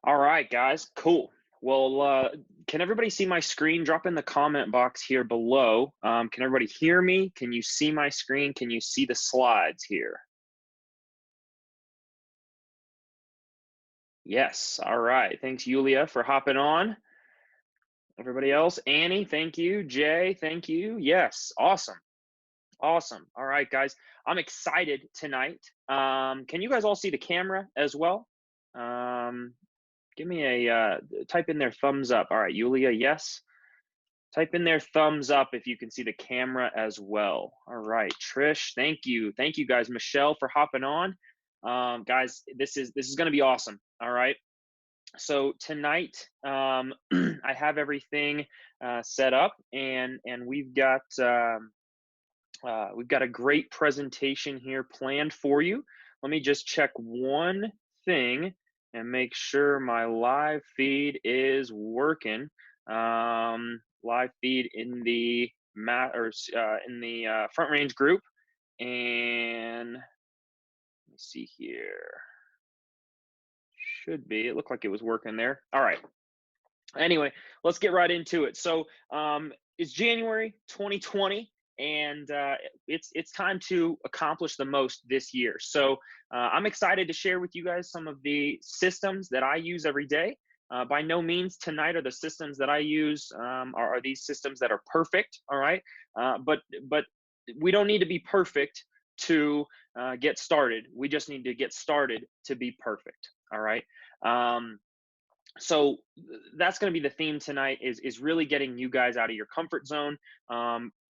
All right, guys, cool. Well, can everybody see my screen? Drop in the comment box here below. Can everybody hear me? Can you see my screen? Can you see the slides here? Yes. All right. Thanks, Yulia, for hopping on. Everybody else, Annie, thank you. Jay, thank you. Yes. Awesome. Awesome. All right, guys. I'm excited tonight. Can you guys all see the camera as well? Um, Give me a type in their thumbs up. All right, Yulia, yes. Type in their thumbs up if you can see the camera as well. All right, Trish, thank you. Thank you guys. Michelle for hopping on. Guys, this is going to be awesome. All right. So tonight, I have everything set up, and we've got a great presentation here planned for you. Let me just check one thing and make sure my live feed is working. Live feed in the Front Range group, and let me see here. Should be. It looked like it was working there. All right. Anyway, let's get right into it. So it's January 2020, and it's time to accomplish the most this year. So I'm excited to share with you guys some of the systems that I use every day. By no means tonight are the systems that I use are these systems that are perfect. All right, but we don't need to be perfect to get started. We just need to get started to be perfect. All right. So that's going to be the theme tonight is really getting you guys out of your comfort zone,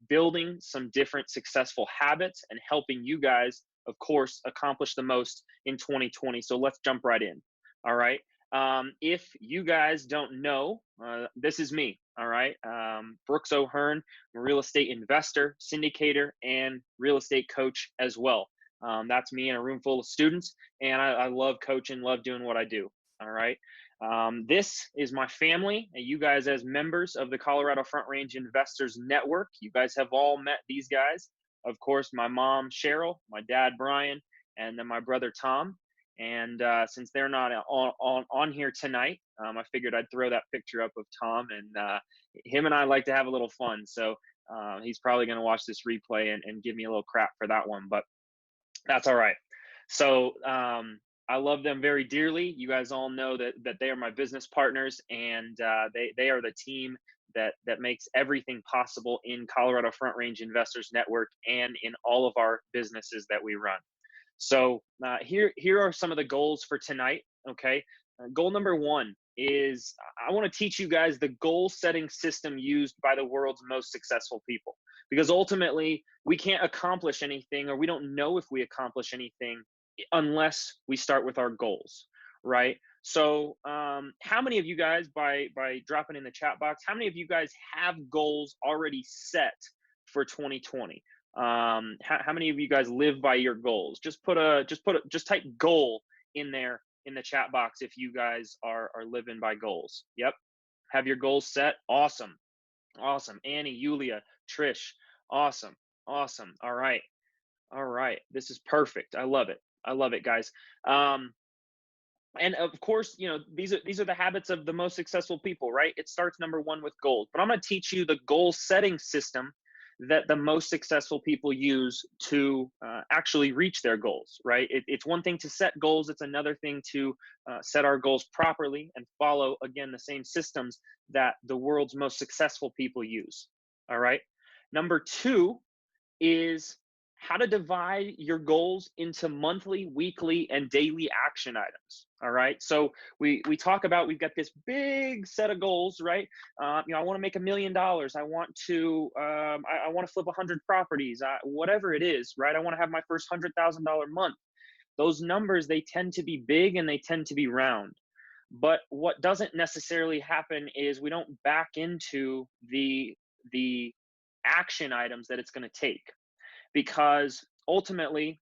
building some different successful habits, and helping you guys, of course, accomplish the most in 2020. So let's jump right in. All right. If you guys don't know, this is me. All right. Brooks O'Hearn, I'm a real estate investor, syndicator, and real estate coach as well. That's me in a room full of students, and I love coaching, love doing what I do. All right. This is my family, and you guys as members of the Colorado Front Range Investors Network. You guys have all met these guys. Of course, my mom, Cheryl, my dad, Brian, and then my brother, Tom. And since they're not on here tonight, I figured I'd throw that picture up of Tom, and him and I like to have a little fun. So he's probably going to watch this replay and give me a little crap for that one, but that's all right. So I love them very dearly. You guys all know that they are my business partners, and they are the team that makes everything possible in Colorado Front Range Investors Network and in all of our businesses that we run. So here are some of the goals for tonight. Okay, goal number one is I want to teach you guys the goal setting system used by the world's most successful people, because ultimately we can't accomplish anything, or we don't know if we accomplish anything unless we start with our goals, right? So how many of you guys, by dropping in the chat box, how many of you guys have goals already set for 2020? How many of you guys live by your goals? Just type goal in there in the chat box if you guys are living by goals. Yep, have your goals set. Awesome. Annie, Yulia, Trish, awesome. All right, this is perfect. I love it, guys. And of course, these are the habits of the most successful people, right? It starts number one with goals, but I'm going to teach you the goal setting system that the most successful people use to actually reach their goals, right? It's one thing to set goals. It's another thing to set our goals properly and follow, again, the same systems that the world's most successful people use. All right. Number two is how to divide your goals into monthly, weekly, and daily action items. All right. So we talk about, we've got this big set of goals, right? I want to make $1 million. I want to flip 100 properties, whatever it is, right? I want to have my first $100,000 month. Those numbers, they tend to be big and they tend to be round. But what doesn't necessarily happen is we don't back into the action items that it's going to take, because ultimately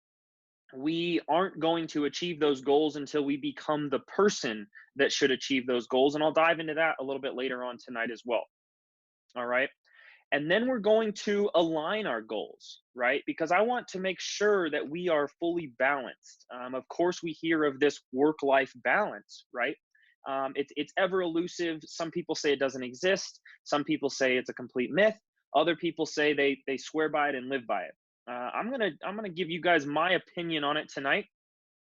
we aren't going to achieve those goals until we become the person that should achieve those goals. And I'll dive into that a little bit later on tonight as well. All right. And then we're going to align our goals, right? Because I want to make sure that we are fully balanced. Of course, we hear of this work-life balance, right? It's ever elusive. Some people say it doesn't exist. Some people say it's a complete myth. Other people say they swear by it and live by it. I'm gonna give you guys my opinion on it tonight.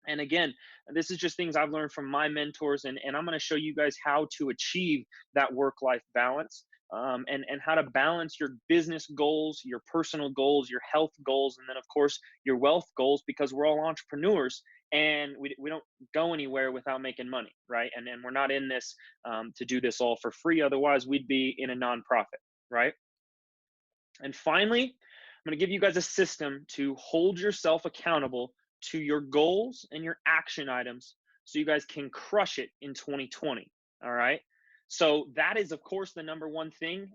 And again, this is just things I've learned from my mentors, and I'm going to show you guys how to achieve that work-life balance, and how to balance your business goals, your personal goals, your health goals, and then of course your wealth goals, because we're all entrepreneurs and we don't go anywhere without making money, right? And we're not in this to do this all for free. Otherwise, we'd be in a nonprofit, right? And finally, I'm going to give you guys a system to hold yourself accountable to your goals and your action items so you guys can crush it in 2020. All right. So that is, of course, the number one thing,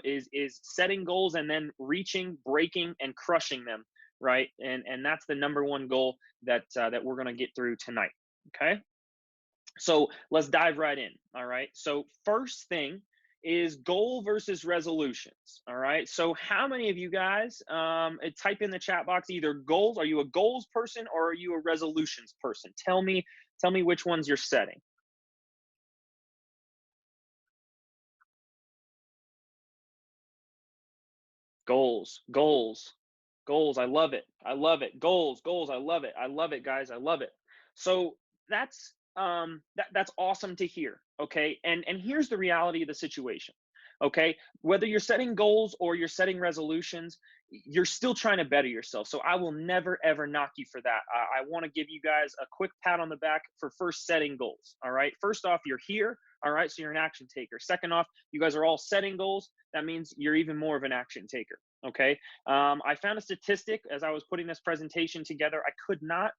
is setting goals and then reaching, breaking, and crushing them. Right. And that's the number one goal that we're going to get through tonight. Okay. So let's dive right in. All right. So first thing is goal versus resolutions. All right. So how many of you guys type in the chat box either goals? Are you a goals person or are you a resolutions person? Tell me which ones you're setting. Goals, goals, goals. I love it. I love it. Goals, goals. I love it. I love it, guys. I love it. So that's awesome to hear. Okay. And here's the reality of the situation. Okay. Whether you're setting goals or you're setting resolutions, you're still trying to better yourself. So I will never ever knock you for that. I want to give you guys a quick pat on the back for first setting goals. All right. First off, you're here. All right. So you're an action taker. Second off, you guys are all setting goals. That means you're even more of an action taker. Okay. I found a statistic as I was putting this presentation together. I could not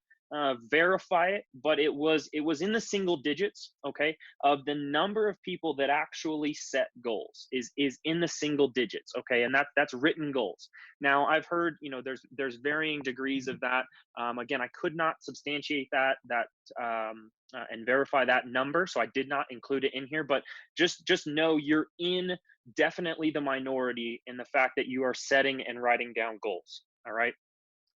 verify it, but it was in the single digits. Okay, of the number of people that actually set goals is in the single digits. Okay, and that's written goals. Now I've heard, there's varying degrees of that. Again, I could not substantiate that and verify that number, so I did not include it in here. But just know you're in definitely the minority in the fact that you are setting and writing down goals. All right.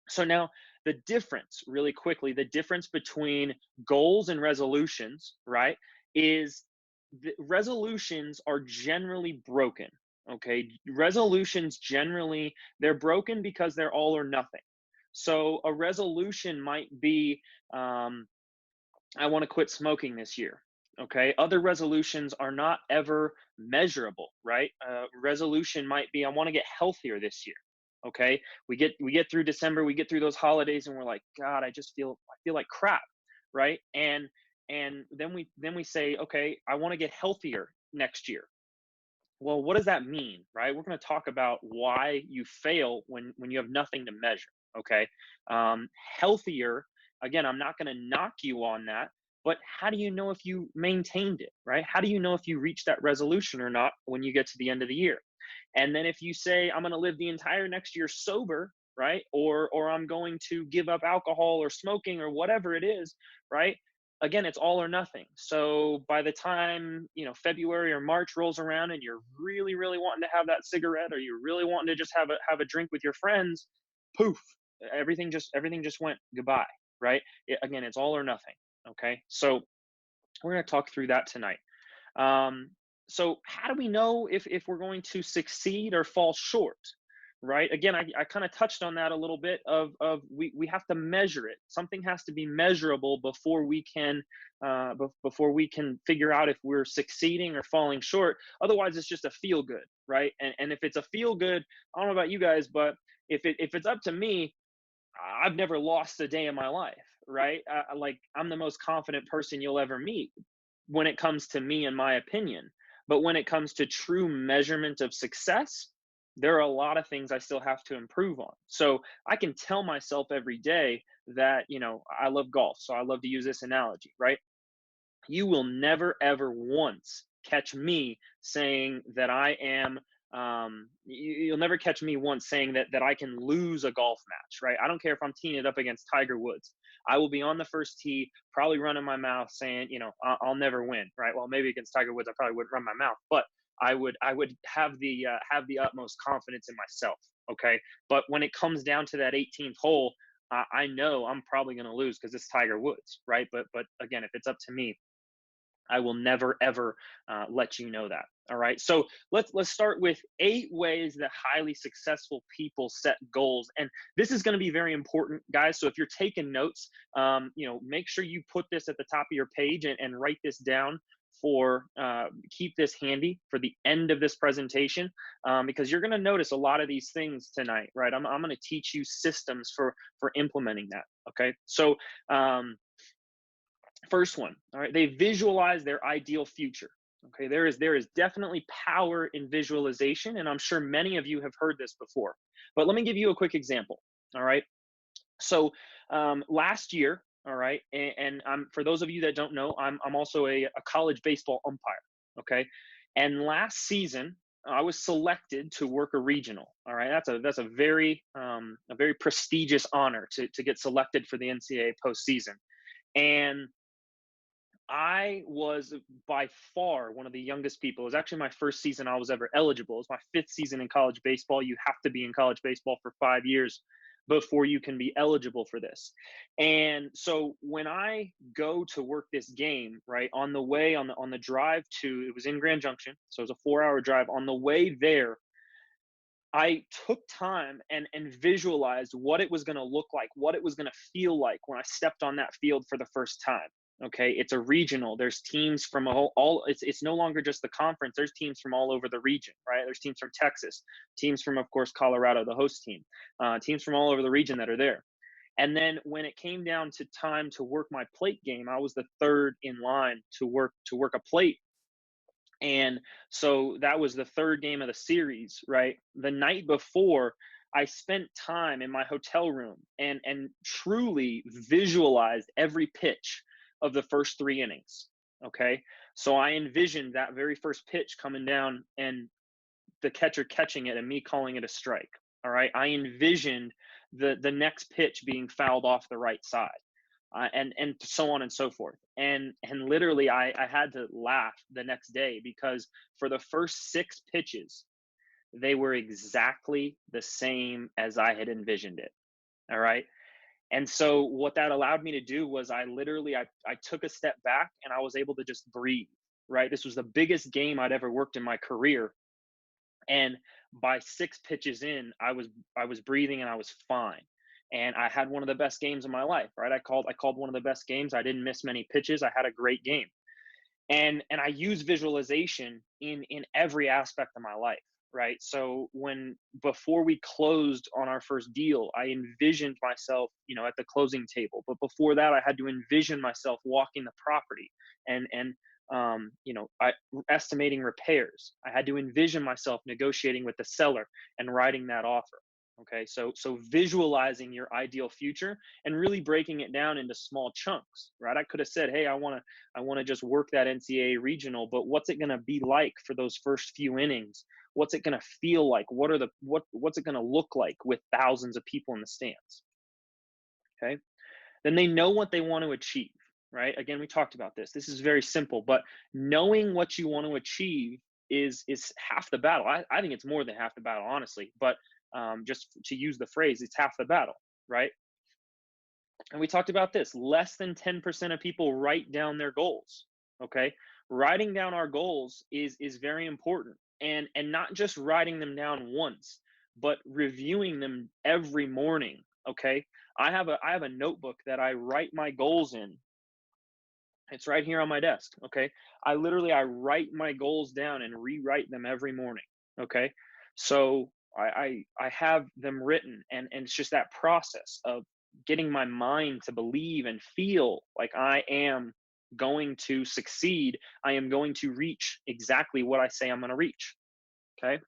So now the difference, really quickly, the difference between goals and resolutions, right, is the resolutions are generally broken. Okay. Resolutions generally, they're broken because they're all or nothing. So a resolution might be, I want to quit smoking this year. Okay. Other resolutions are not ever measurable, right? Resolution might be, I want to get healthier this year. Okay. We get through December, we get through those holidays and we're like, God, I feel like crap. Right. And then we say, okay, I want to get healthier next year. Well, what does that mean? Right. We're going to talk about why you fail when you have nothing to measure. Okay. Healthier, again, I'm not going to knock you on that, but how do you know if you maintained it? Right. How do you know if you reach that resolution or not when you get to the end of the year? And then if you say, I'm going to live the entire next year sober, right? Or I'm going to give up alcohol or smoking or whatever it is, right? Again, it's all or nothing. So by the time, February or March rolls around and you're really, really wanting to have that cigarette, or you're really wanting to just have a drink with your friends, poof, everything just went goodbye, right? Again, it's all or nothing. Okay. So we're going to talk through that tonight. Um, so how do we know if we're going to succeed or fall short? Right. Again, I kind of touched on that a little bit of we have to measure it. Something has to be measurable before we can before we can figure out if we're succeeding or falling short. Otherwise, it's just a feel good, right? And if it's a feel good, I don't know about you guys, but if it's up to me, I've never lost a day in my life, right? Like I'm the most confident person you'll ever meet when it comes to me and my opinion. But when it comes to true measurement of success, there are a lot of things I still have to improve on. So I can tell myself every day that, I love golf. So I love to use this analogy, right? You will never, ever once catch me saying that I am you'll never catch me once saying that I can lose a golf match, right? I don't care if I'm teeing it up against Tiger Woods. I will be on the first tee, probably running my mouth saying, I'll never win, right? Well, maybe against Tiger Woods, I probably wouldn't run my mouth, but I would have the utmost confidence in myself. Okay. But when it comes down to that 18th hole, I know I'm probably going to lose because it's Tiger Woods, right? But again, if it's up to me, I will never ever let you know that. All right. So let's start with 8 ways that highly successful people set goals, and this is going to be very important, guys. So if you're taking notes, make sure you put this at the top of your page and write this down for keep this handy for the end of this presentation, because you're going to notice a lot of these things tonight, right? I'm going to teach you systems for implementing that. Okay. So first one, all right, they visualize their ideal future. Okay, there is definitely power in visualization, and I'm sure many of you have heard this before. But let me give you a quick example. All right, so last year, all right, and for those of you that don't know, I'm also a college baseball umpire. Okay, and last season I was selected to work a regional. All right, that's a very prestigious honor to get selected for the NCAA postseason. And I was by far one of the youngest people. It was actually my first season I was ever eligible. It was my 5th season in college baseball. You have to be in college baseball for 5 years before you can be eligible for this. And so when I go to work this game, right, on the way on the drive to, it was in Grand Junction, so it was a 4-hour drive. On the way there, I took time and visualized what it was going to look like, what it was going to feel like when I stepped on that field for the first time. Okay, it's a regional. There's teams from all. It's no longer just the conference. There's teams from all over the region, right? There's teams from Texas, teams from, of course, Colorado, the host team, teams from all over the region that are there. And then when it came down to time to work my plate game, I was the 3rd in line to work a plate. And so that was the 3rd game of the series, right? The night before, I spent time in my hotel room and truly visualized every pitch of the first 3 innings. Okay. So I envisioned that very first pitch coming down and the catcher catching it and me calling it a strike. All right. I envisioned the next pitch being fouled off the right side. And so on and so forth. And literally, I had to laugh the next day because for the first 6 pitches, they were exactly the same as I had envisioned it. All right. And so what that allowed me to do was I took a step back and I was able to just breathe. Right. This was the biggest game I'd ever worked in my career. And by 6 pitches in, I was breathing and I was fine. And I had one of the best games of my life, right? I called one of the best games. I didn't miss many pitches. I had a great game. And I use visualization in every aspect of my life, right? So before we closed on our first deal, I envisioned myself, at the closing table. But before that, I had to envision myself walking the property and estimating repairs. I had to envision myself negotiating with the seller and writing that offer. Okay, so visualizing your ideal future and really breaking it down into small chunks, right? I could have said, hey, I want to just work that NCAA regional, but what's it going to be like for those first few innings? What's it going to feel like? What's it going to look like with thousands of people in the stands? Okay, then they know what they want to achieve, right? Again, we talked about this. This is very simple, but knowing what you want to achieve is half the battle. I think it's more than half the battle, honestly. But just to use the phrase, it's half the battle, right? And we talked about this. Less than 10% of people write down their goals. Okay, writing down our goals is very important, and not just writing them down once, but reviewing them every morning. Okay, I have a notebook that I write my goals in. It's right here on my desk. Okay, I write my goals down and rewrite them every morning. Okay, so I have them written, and it's just that process of getting my mind to believe and feel like I am going to succeed. I am going to reach exactly what I say I'm going to reach. Okay,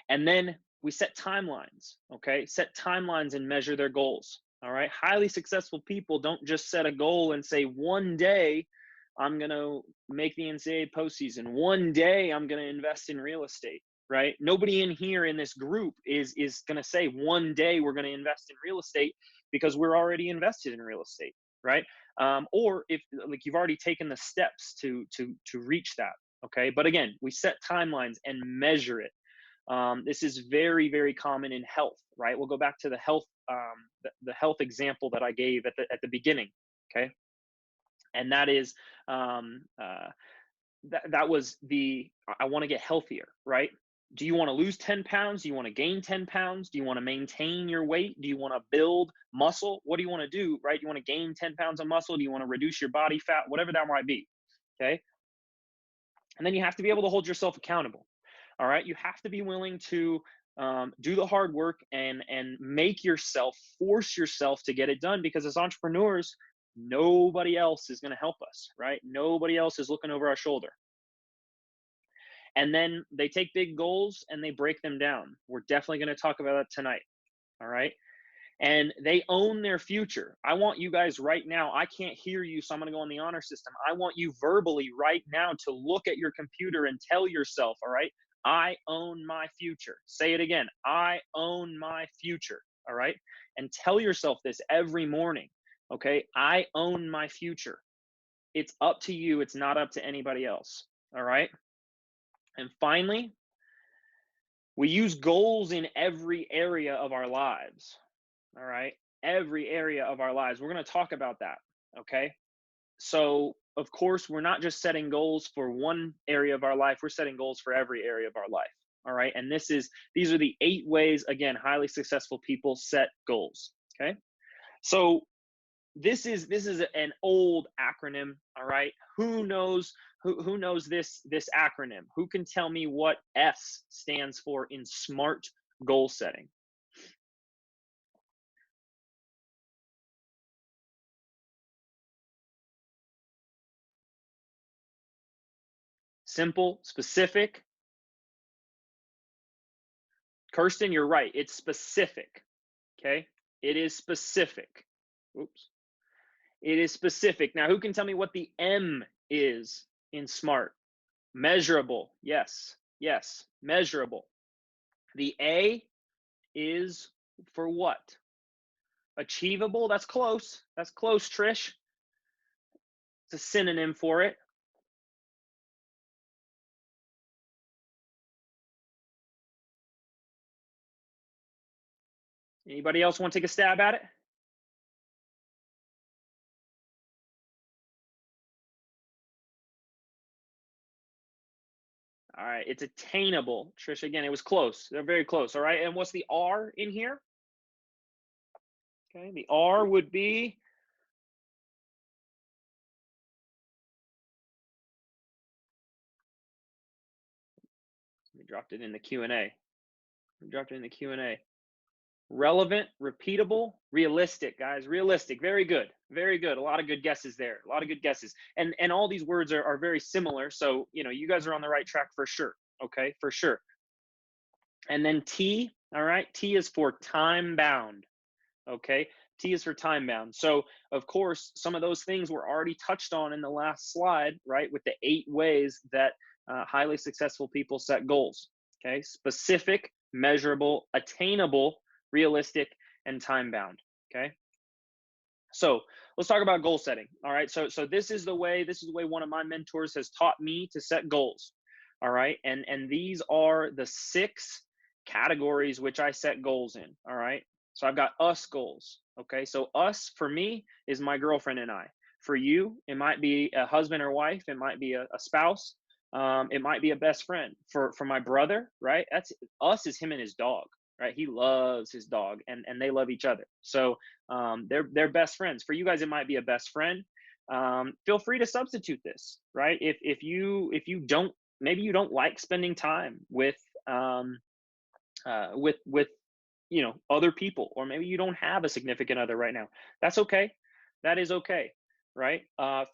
and then we set timelines. Okay, set timelines and measure their goals. All right, highly successful people don't just set a goal and say, one day I'm going to make the NCAA postseason. One day I'm going to invest in real estate, right? Nobody in here in this group is going to say one day we're going to invest in real estate, because we're already invested in real estate, right? Or if like you've already taken the steps to reach that. Okay, but again, we set timelines and measure it. This is very, very common in health, right? We'll go back to the health, the health example that I gave at the beginning. Okay, And that is that was I want to get healthier, right? Do you want to lose 10 pounds? Do you want to gain 10 pounds? Do you want to maintain your weight? Do you want to build muscle? What do you want to do, right? Do you want to gain 10 pounds of muscle? Do you want to reduce your body fat? Whatever that might be. Okay. And then you have to be able to hold yourself accountable. All right. You have to be willing to do the hard work and make yourself, force yourself to get it done, because as entrepreneurs, nobody else is going to help us, right? Nobody else is looking over our shoulder. And then they take big goals and they break them down. We're definitely going to talk about that tonight. All right. And they own their future. I want you guys right now. I can't hear you, so I'm going to go on the honor system. I want you verbally right now to look at your computer and tell yourself, all right, I own my future. Say it again. I own my future. All right. And tell yourself this every morning. Okay. I own my future. It's up to you. It's not up to anybody else. All right. And finally, we use goals in every area of our lives. All right. Every area of our lives. We're going to talk about that. Okay. So, of course, we're not just setting goals for one area of our life. We're setting goals for every area of our life. All right. And these are the 8 ways, again, highly successful people set goals. Okay. So this is an old acronym. All right. Who knows this acronym? Who can tell me what S stands for in SMART goal setting? Simple, specific. Kirsten, you're right. It's specific. Okay. It is specific. Oops. It is specific. Now, who can tell me what the M is in SMART? Measurable. Yes. Yes. Measurable. The A is for what? Achievable. That's close. That's close, Trish. It's a synonym for it. Anybody else want to take a stab at it? All right. It's attainable. Trish, again, it was close. They're very close. All right. And what's the R in here? Okay. The R would be we dropped it in the Q&A. We dropped it in the Q&A. Relevant, repeatable, realistic, guys. Realistic. Very good. Very good. A lot of good guesses there. A lot of good guesses. And all these words are very similar. So, you guys are on the right track for sure. Okay, for sure. And then T, all right. T is for time bound. Okay. T is for time bound. So, of course, some of those things were already touched on in the last slide, right? With the 8 ways that highly successful people set goals. Okay. Specific, measurable, attainable, realistic, and time bound. Okay. So let's talk about goal setting. All right. So this is the way one of my mentors has taught me to set goals. All right. And these are the 6 categories which I set goals in. All right. So I've got us goals. Okay. So us for me is my girlfriend and I. For you, it might be a husband or wife. It might be a spouse. It might be a best friend. For my brother, right? That's us is him and his dog, right? He loves his dog and they love each other. So they're best friends. For you guys, it might be a best friend. Feel free to substitute this, right? If you don't, maybe you don't like spending time with other people, or maybe you don't have a significant other right now. That's okay. That is okay, right?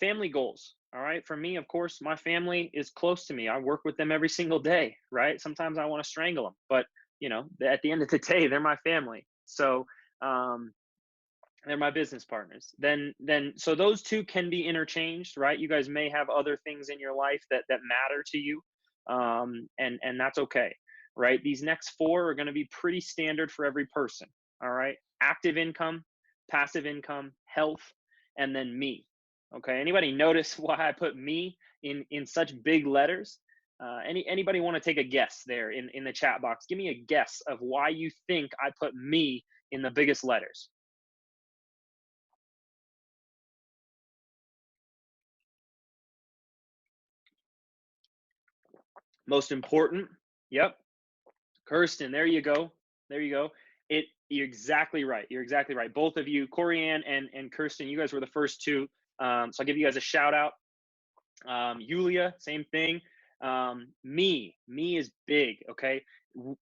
Family goals. All right. For me, of course, my family is close to me. I work with them every single day, right? Sometimes I want to strangle them, but at the end of the day, they're my family. So they're my business partners. So those 2 can be interchanged, right? You guys may have other things in your life that matter to you, and that's okay, right? These next 4 are going to be pretty standard for every person. All right. Active income, passive income, health, and then me. Okay. Anybody notice why I put me in such big letters? Anybody want to take a guess there in the chat box? Give me a guess of why you think I put me in the biggest letters. Most important. Yep. Kirsten, there you go. There you go. You're exactly right. You're exactly right. Both of you, Corey Ann and Kirsten, you guys were the first two. So I'll give you guys a shout out. Yulia, same thing. Me is big. Okay.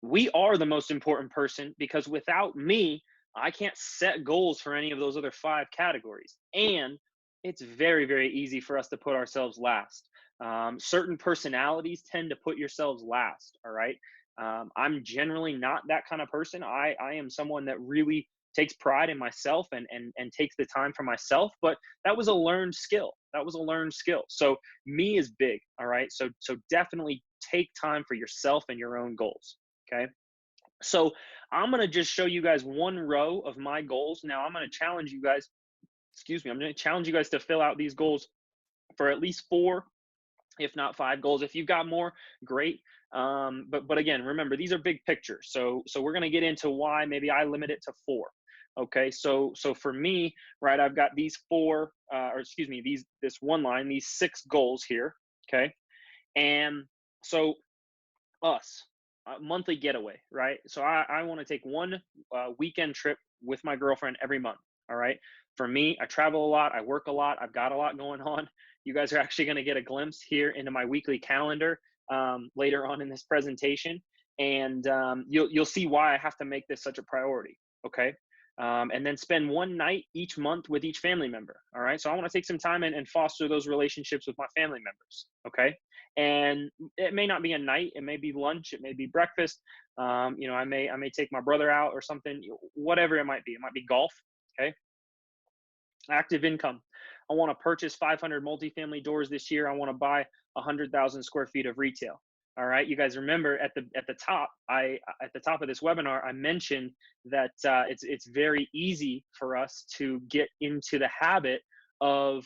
We are the most important person because without me, I can't set goals for any of those other five categories. And it's very, very easy for us to put ourselves last. Certain personalities tend to put yourselves last. All right. I'm generally not that kind of person. I am someone that really takes pride in myself and takes the time for myself, but that was a learned skill. That was a learned skill. So me is big. All right. So definitely take time for yourself and your own goals. Okay. So I'm going to just show you guys one row of my goals. Now I'm going to challenge you guys, excuse me, I'm going to challenge you guys to fill out these goals for at least 4, if not 5 goals. If you've got more, great. But again, remember, these are big pictures. So we're going to get into why maybe I limit it to 4. Okay. So for me, right, I've got these 4, or excuse me, this one line, these 6 goals here. Okay. And so us, monthly getaway, right? So I want to take one weekend trip with my girlfriend every month. All right. For me, I travel a lot. I work a lot. I've got a lot going on. You guys are actually going to get a glimpse here into my weekly calendar later on in this presentation. And you'll see why I have to make this such a priority. Okay. And then spend one night each month with each family member. All right. So I want to take some time and foster those relationships with my family members. Okay. And it may not be a night. It may be lunch. It may be breakfast. I may take my brother out or something, whatever it might be. It might be golf. Okay. Active income. I want to purchase 500 multifamily doors this year. I want to buy 100,000 square feet of retail. All right, you guys remember at the top of this webinar, I mentioned that it's very easy for us to get into the habit of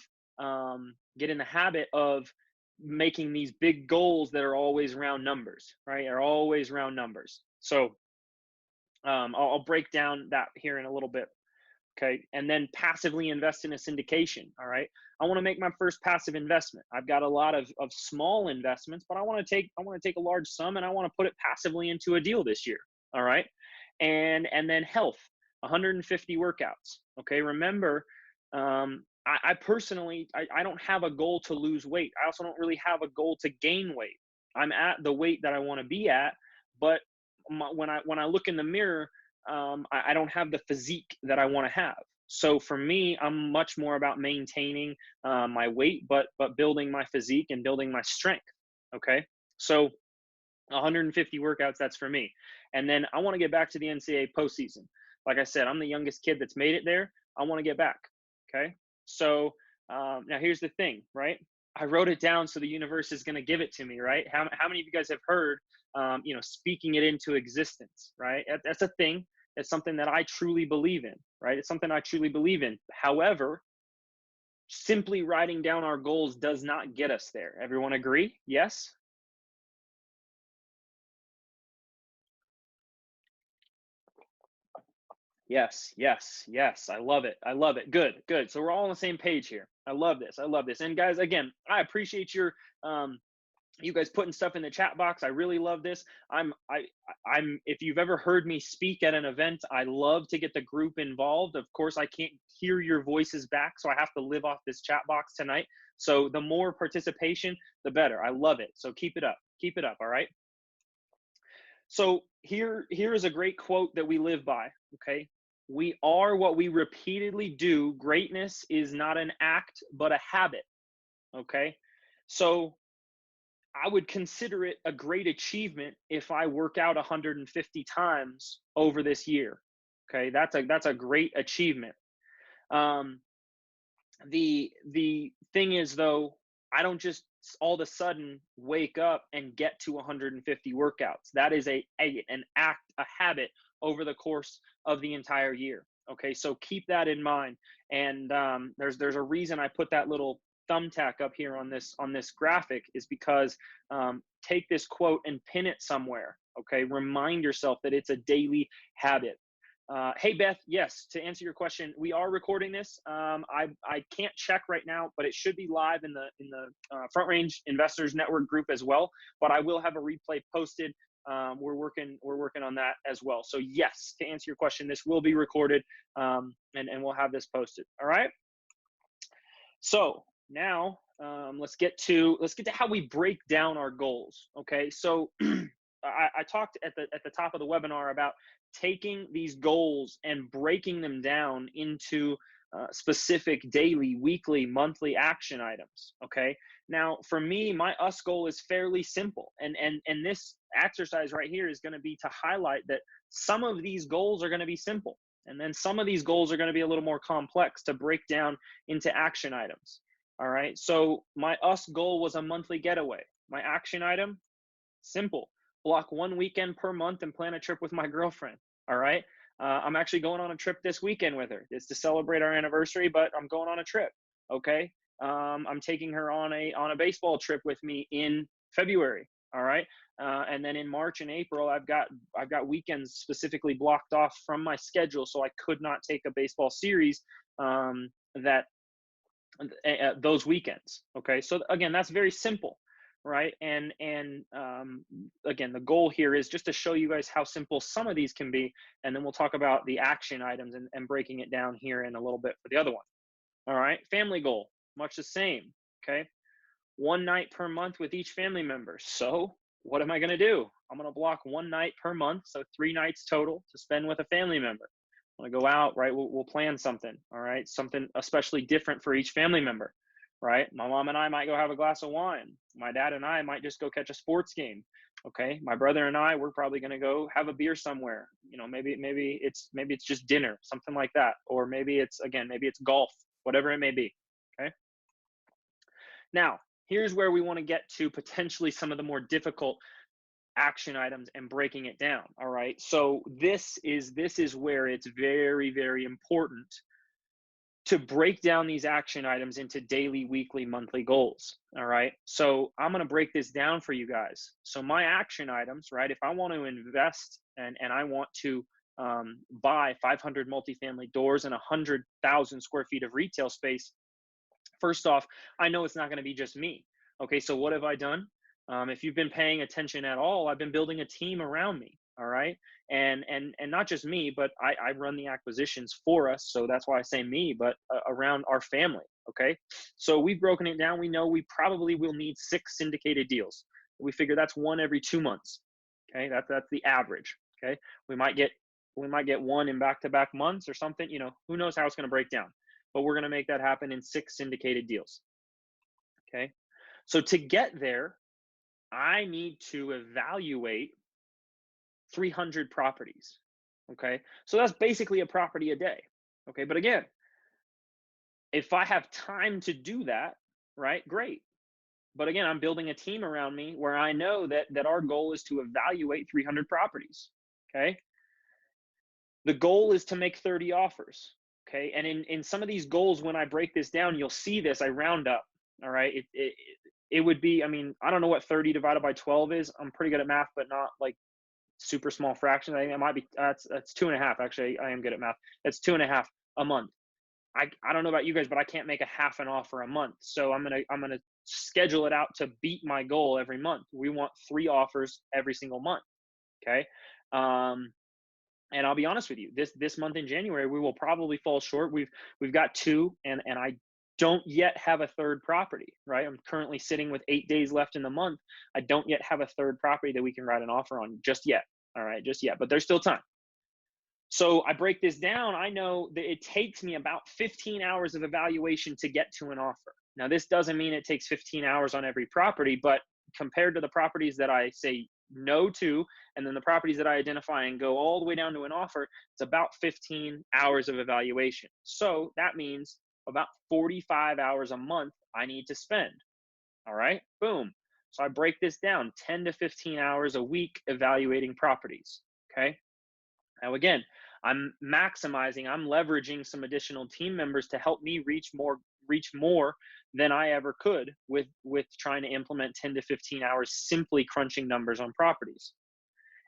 making these big goals that are always round numbers, right? Are always round numbers. So I'll break down that here in a little bit. Okay. And then passively invest in a syndication. All right. I want to make my first passive investment. I've got a lot of small investments, but I want to take a large sum and I want to put it passively into a deal this year. All right. And then health, 150 workouts. Okay. Remember, I personally, I don't have a goal to lose weight. I also don't really have a goal to gain weight. I'm at the weight that I want to be at, but when I look in the mirror, I don't have the physique that I want to have. So for me, I'm much more about maintaining my weight, but building my physique and building my strength. Okay. So 150 workouts, that's for me. And then I want to get back to the NCAA postseason. Like I said, I'm the youngest kid that's made it there. I want to get back. Okay. So now here's the thing, right? I wrote it down so the universe is going to give it to me, right? How many of you guys have heard, speaking it into existence, right? That's a thing. It's something that I truly believe in, right? It's something I truly believe in. However, simply writing down our goals does not get us there. Everyone agree? Yes? Yes. I love it. Good. So we're all on the same page here. I love this. And guys, again, I appreciate you guys putting stuff in the chat box. I really love this. I'm if you've ever heard me speak at an event, I love to get the group involved. Of course, I can't hear your voices back, so I have to live off this chat box tonight. So the more participation, the better. I love it. So keep it up. All right. So here is a great quote that we live by. Okay. We are what we repeatedly do. Greatness is not an act, but a habit. Okay. So I would consider it a great achievement if I work out 150 times over this year. Okay, that's a great achievement. The thing is though, I don't just all of a sudden wake up and get to 150 workouts. That is an act, a habit over the course of the entire year. Okay, so keep that in mind. And there's a reason I put that little thumbtack up here on this graphic, is because take this quote and pin it somewhere. Okay, remind yourself that it's a daily habit. Hey Beth, yes, to answer your question, we are recording this. I can't check right now, but it should be live in the Front Range Investors Network group as well. But I will have a replay posted. We're working on that as well. So yes, to answer your question, this will be recorded, and we'll have this posted. All right. So now let's get to how we break down our goals. Okay, so I talked at the top of the webinar about taking these goals and breaking them down into specific daily, weekly, monthly action items. Okay, now for me, my US goal is fairly simple, and this exercise right here is going to be to highlight that some of these goals are going to be simple, and then some of these goals are going to be a little more complex to break down into action items. All right, so my US goal was a monthly getaway. My action item, simple: block one weekend per month and plan a trip with my girlfriend. All right, I'm actually going on a trip this weekend with her. It's to celebrate our anniversary, but I'm going on a trip. Okay, I'm taking her on a baseball trip with me in February. All right, and then in March and April, I've got weekends specifically blocked off from my schedule, so I could not take a baseball series those weekends. Okay, so again, that's very simple, right? And again, the goal here is just to show you guys how simple some of these can be, and then we'll talk about the action items and breaking it down here in a little bit for the other one. All right, family goal, much the same. Okay, one night per month with each family member. So what am I going to do? I'm going to block one night per month, so 3 nights total to spend with a family member. I'm going to go out, right? We'll plan something, all right? Something especially different for each family member, right? My mom and I might go have a glass of wine. My dad and I might just go catch a sports game. Okay, my brother and I, we're probably going to go have a beer somewhere. You know, maybe it's just dinner, something like that, or maybe it's golf, whatever it may be. Okay. Now, here's where we want to get to potentially some of the more difficult action items and breaking it down. All right, so this is where it's very, very important to break down these action items into daily, weekly, monthly goals. All right, so I'm going to break this down for you guys. So my action items, right, if I want to invest and I want to buy 500 multifamily doors and 100,000 square feet of retail space, first off, I know it's not going to be just me. Okay, so what have I done? If you've been paying attention at all, I've been building a team around me. All right, and not just me, but I run the acquisitions for us. So that's why I say me, but around our family. Okay, so we've broken it down. We know we probably will need 6 syndicated deals. We figure that's 1 every 2 months. Okay, that's the average. Okay, we might get 1 in back-to-back months or something. You know, who knows how it's going to break down, but we're going to make that happen in 6 syndicated deals. Okay, so to get there, I need to evaluate 300 properties. Okay, so that's basically a property a day. Okay, but again, if I have time to do that, right, great. But again, I'm building a team around me where I know that our goal is to evaluate 300 properties. Okay, the goal is to make 30 offers. Okay, and in some of these goals, when I break this down, you'll see this. I round up. All right, it would be, I mean, I don't know what 30 divided by 12 is. I'm pretty good at math, but not like super small fractions. I think it might be, that's 2.5. Actually, I am good at math. That's 2.5 a month. I don't know about you guys, but I can't make a half an offer a month. So I'm gonna schedule it out to beat my goal every month. We want 3 offers every single month. Okay. And I'll be honest with you, this month in January, we will probably fall short. We've got 2, and I don't yet have a 3rd property, right? I'm currently sitting with 8 days left in the month. I don't yet have a 3rd property that we can write an offer on just yet. All right, just yet, but there's still time. So I break this down. I know that it takes me about 15 hours of evaluation to get to an offer. Now, this doesn't mean it takes 15 hours on every property, but compared to the properties that I say no to, and then the properties that I identify and go all the way down to an offer, it's about 15 hours of evaluation. So that means about 45 hours a month I need to spend. All right, boom. So I break this down, 10 to 15 hours a week evaluating properties. Okay. Now, again, I'm leveraging some additional team members to help me reach more than I ever could with trying to implement 10 to 15 hours simply crunching numbers on properties.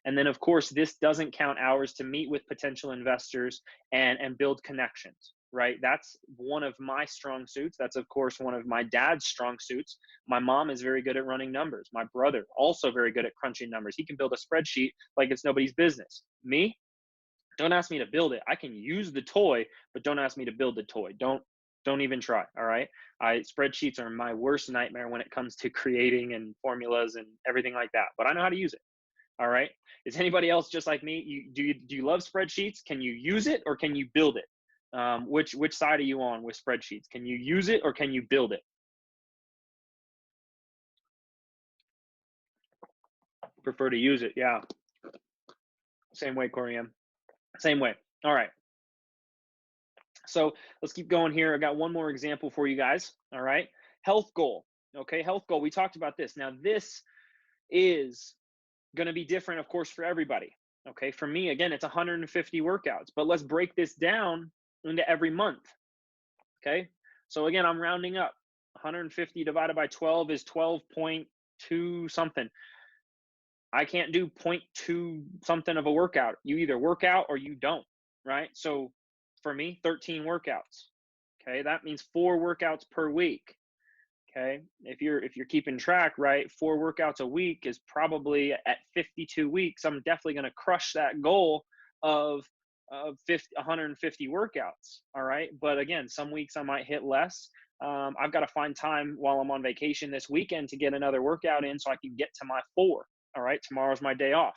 And then, of course, this doesn't count hours to meet with potential investors and build connections, right? That's one of my strong suits. That's, of course, one of my dad's strong suits. My mom is very good at running numbers. My brother, also very good at crunching numbers. He can build a spreadsheet like it's nobody's business. Me, don't ask me to build it. I can use the toy, but don't ask me to build the toy. Don't even try. All right. Spreadsheets are my worst nightmare when it comes to creating and formulas and everything like that. But I know how to use it. All right. Is anybody else just like me? Do you love spreadsheets? Can you use it or can you build it? Which side are you on with spreadsheets? Can you use it or can you build it? Prefer to use it. Yeah. Same way, Coriam. Same way. All right. So let's keep going here. I got one more example for you guys. All right. Health goal. Okay. Health goal. We talked about this. Now, this is going to be different, of course, for everybody. Okay. For me, again, it's 150 workouts, but let's break this down into every month. Okay. So again, I'm rounding up. 150 divided by 12 is 12.2 something. I can't do 0.2 something of a workout. You either work out or you don't, right? So for me, 13 workouts. Okay, that means 4 workouts per week. Okay, if you're keeping track, right, 4 workouts a week is probably at 52 weeks. I'm definitely going to crush that goal of 150 workouts. All right, but again, some weeks I might hit less. I've got to find time while I'm on vacation this weekend to get another workout in so I can get to my 4. All right, tomorrow's my day off.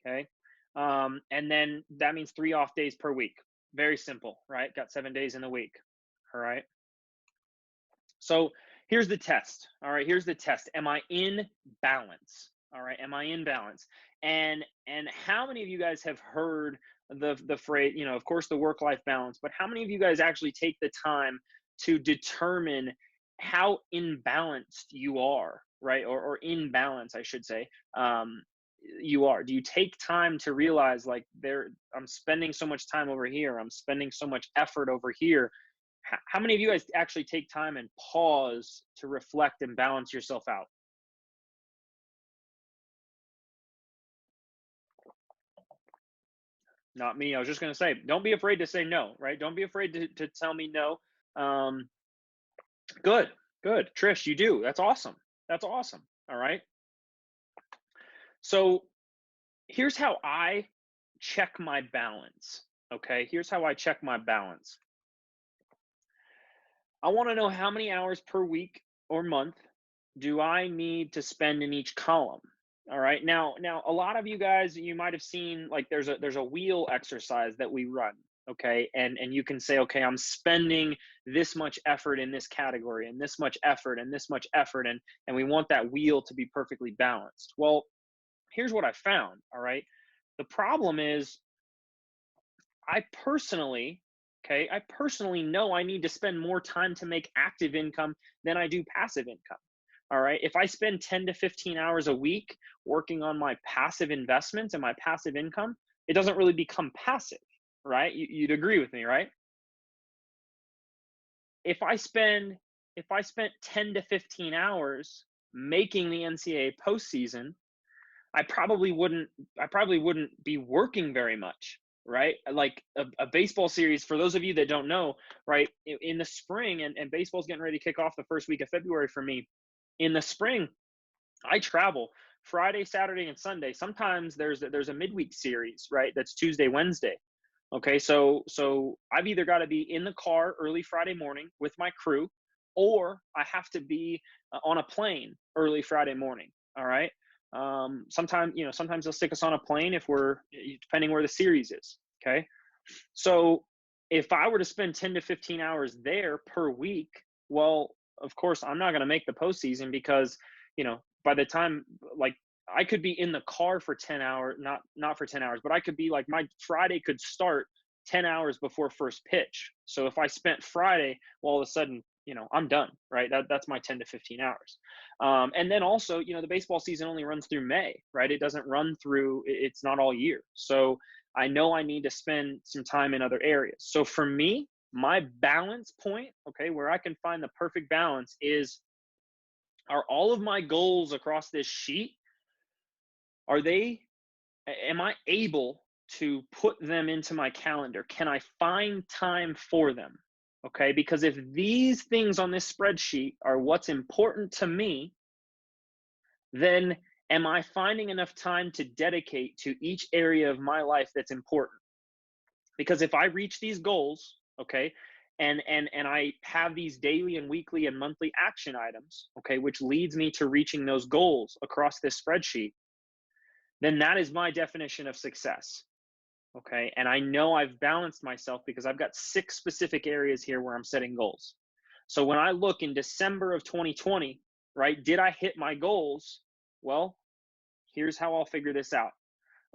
Okay, and then that means 3 off days per week. Very simple, right? Got 7 days in the week. All right. So here's the test. All right, here's the test. Am I in balance? All right, am I in balance? And how many of you guys have heard the phrase, you know, of course, the work-life balance, but how many of you guys actually take the time to determine how imbalanced you are, right? Or in balance, I should say, you are. Do you take time to realize, like, I'm spending so much time over here, I'm spending so much effort over here? How many of you guys actually take time and pause to reflect and balance yourself out? Not me. I was just going to say, don't be afraid to say no, right? Don't be afraid to tell me no. Um, good, good. Trish, you do. That's awesome. That's awesome. All right. So here's how I check my balance. Okay. Here's how I check my balance. I want to know how many hours per week or month do I need to spend in each column. All right. Now a lot of you guys, you might have seen, like, there's a wheel exercise that we run. Okay. And you can say, okay, I'm spending this much effort in this category and this much effort and this much effort. And we want that wheel to be perfectly balanced. Well, here's what I found. All right. The problem is, I personally, okay, I personally know I need to spend more time to make active income than I do passive income. All right. If I spend 10 to 15 hours a week working on my passive investments and my passive income, it doesn't really become passive, right? You'd agree with me, right? If I spend, if I spent 10 to 15 hours making the NCAA postseason, I probably wouldn't be working very much, right? Like a baseball series, for those of you that don't know, right, in the spring, and baseball's getting ready to kick off the first week of February for me. In the spring, I travel Friday, Saturday, and Sunday. Sometimes there's a midweek series, right? That's Tuesday, Wednesday. Okay, so I've either got to be in the car early Friday morning with my crew, or I have to be on a plane early Friday morning. All right. Sometimes they'll stick us on a plane if we're, depending where the series is. Okay. So if I were to spend 10 to 15 hours there per week, well, of course, I'm not going to make the postseason because, by the time, like, I could be in the car for 10 hours, not for 10 hours, but I could be like, my Friday could start 10 hours before first pitch. So if I spent Friday, well, all of a sudden, I'm done, right? That's my 10 to 15 hours. And then also, the baseball season only runs through May, right? It doesn't run through, it's not all year. So I know I need to spend some time in other areas. So for me, my balance point, okay, where I can find the perfect balance is, are all of my goals across this sheet am I able to put them into my calendar? Can I find time for them? Okay, because if these things on this spreadsheet are what's important to me, then am I finding enough time to dedicate to each area of my life that's important? Because if I reach these goals, okay, and I have these daily and weekly and monthly action items, okay, which leads me to reaching those goals across this spreadsheet, then that is my definition of success. Okay, and I know I've balanced myself because I've got 6 specific areas here where I'm setting goals. So when I look in December of 2020, right, did I hit my goals? Well, here's how I'll figure this out.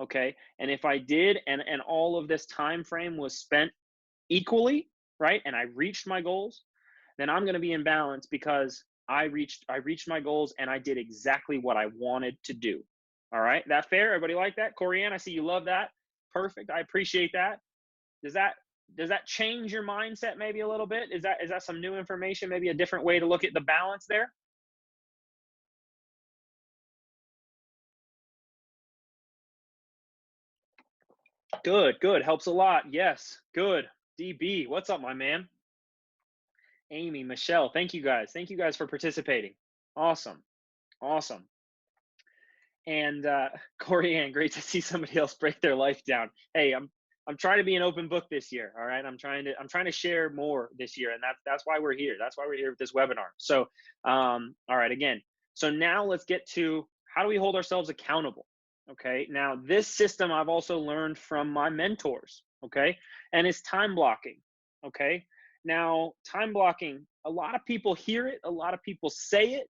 Okay, and if I did, and all of this time frame was spent equally, right, and I reached my goals, then I'm going to be in balance because I reached my goals and I did exactly what I wanted to do. All right, that fair? Everybody like that? Corianne, I see you love that. Perfect. I appreciate that. Does that does that change your mindset maybe a little bit? Is that some new information? Maybe a different way to look at the balance there? Good, good. Helps a lot. Yes. Good. DB, what's up, my man? Amy, Michelle, thank you guys. Thank you guys for participating. Awesome. Awesome. And Corey Ann, great to see somebody else break their life down. Hey, I'm trying to be an open book this year. All right, I'm trying to share more this year, and that's why we're here. That's why we're here with this webinar. So, all right, again. So now let's get to how do we hold ourselves accountable. Okay, now this system I've also learned from my mentors. Okay, and it's time blocking. Okay, now time blocking. A lot of people hear it. A lot of people say it,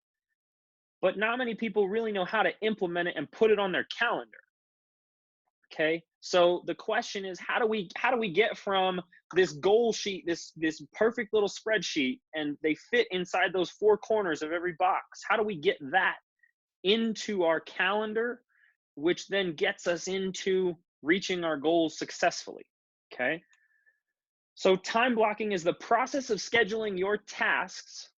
but not many people really know how to implement it and put it on their calendar. Okay, so the question is, how do we get from this goal sheet, this perfect little spreadsheet, and they fit inside those 4 corners of every box? How do we get that into our calendar, which then gets us into reaching our goals successfully? Okay, so time blocking is the process of scheduling your tasks,